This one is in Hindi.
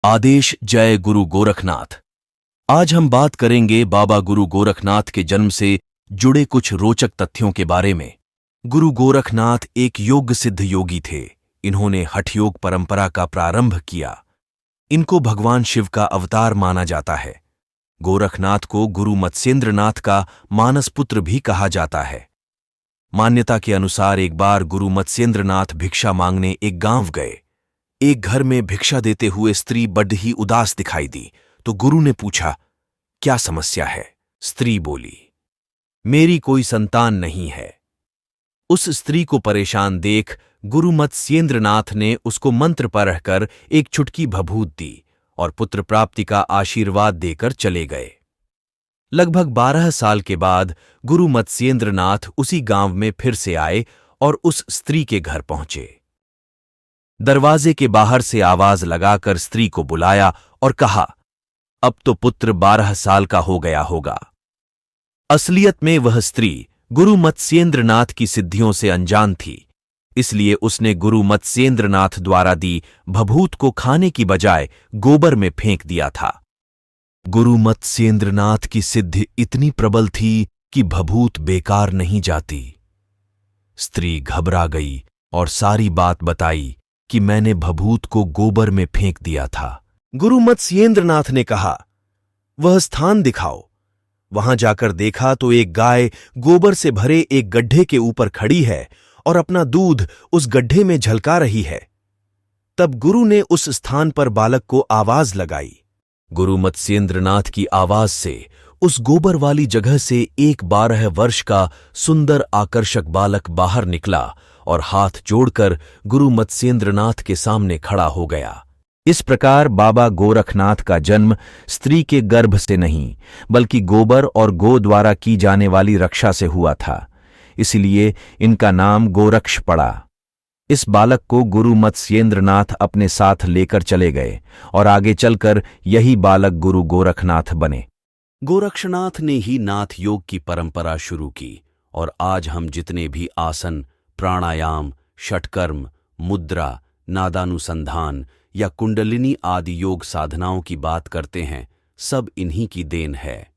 आदेश जय गुरु गोरखनाथ। आज हम बात करेंगे बाबा गुरु गोरखनाथ के जन्म से जुड़े कुछ रोचक तथ्यों के बारे में। गुरु गोरखनाथ एक योग सिद्ध योगी थे। इन्होंने हठयोग परंपरा का प्रारंभ किया। इनको भगवान शिव का अवतार माना जाता है। गोरखनाथ को गुरु मत्स्येंद्रनाथ का मानस पुत्र भी कहा जाता है। मान्यता के अनुसार एक बार गुरु मत्स्येंद्रनाथ भिक्षा मांगने एक गांव गए। एक घर में भिक्षा देते हुए स्त्री बड्ड ही उदास दिखाई दी, तो गुरु ने पूछा, क्या समस्या है? स्त्री बोली, मेरी कोई संतान नहीं है। उस स्त्री को परेशान देख गुरु मत्स्येंद्रनाथ ने उसको मंत्र पढ़कर एक चुटकी भभूत दी और पुत्र प्राप्ति का आशीर्वाद देकर चले गए। लगभग 12 साल के बाद गुरु मत्स्येंद्रनाथ उसी गांव में फिर से आए और उस स्त्री के घर पहुंचे। दरवाजे के बाहर से आवाज लगाकर स्त्री को बुलाया और कहा, अब तो पुत्र 12 साल का हो गया होगा। असलियत में वह स्त्री गुरु मत्स्येंद्रनाथ की सिद्धियों से अनजान थी, इसलिए उसने गुरु मत्स्येंद्रनाथ द्वारा दी भभूत को खाने की बजाय गोबर में फेंक दिया था। गुरु मत्स्येंद्रनाथ की सिद्धि इतनी प्रबल थी कि भभूत बेकार नहीं जाती। स्त्री घबरा गई और सारी बात बताई कि मैंने भभूत को गोबर में फेंक दिया था। गुरु मत्स्येंद्रनाथ ने कहा, वह स्थान दिखाओ। वहां जाकर देखा तो एक गाय गोबर से भरे एक गड्ढे के ऊपर खड़ी है और अपना दूध उस गड्ढे में झलका रही है। तब गुरु ने उस स्थान पर बालक को आवाज लगाई। गुरु मत्स्येंद्रनाथ की आवाज से उस गोबर वाली जगह से एक 12 वर्ष का सुंदर आकर्षक बालक बाहर निकला और हाथ जोड़कर गुरु मत्स्येंद्रनाथ के सामने खड़ा हो गया। इस प्रकार बाबा गोरखनाथ का जन्म स्त्री के गर्भ से नहीं, बल्कि गोबर और गो द्वारा की जाने वाली रक्षा से हुआ था। इसलिए इनका नाम गोरक्ष पड़ा। इस बालक को गुरु मत्स्येंद्रनाथ अपने साथ लेकर चले गए और आगे चलकर यही बालक गुरु गोरखनाथ बने। गोरक्षनाथ ने ही नाथ योग की परंपरा शुरू की और आज हम जितने भी आसन, प्राणायाम, षटकर्म, मुद्रा, नादानुसंधान या कुंडलिनी आदि योग साधनाओं की बात करते हैं, सब इन्हीं की देन है।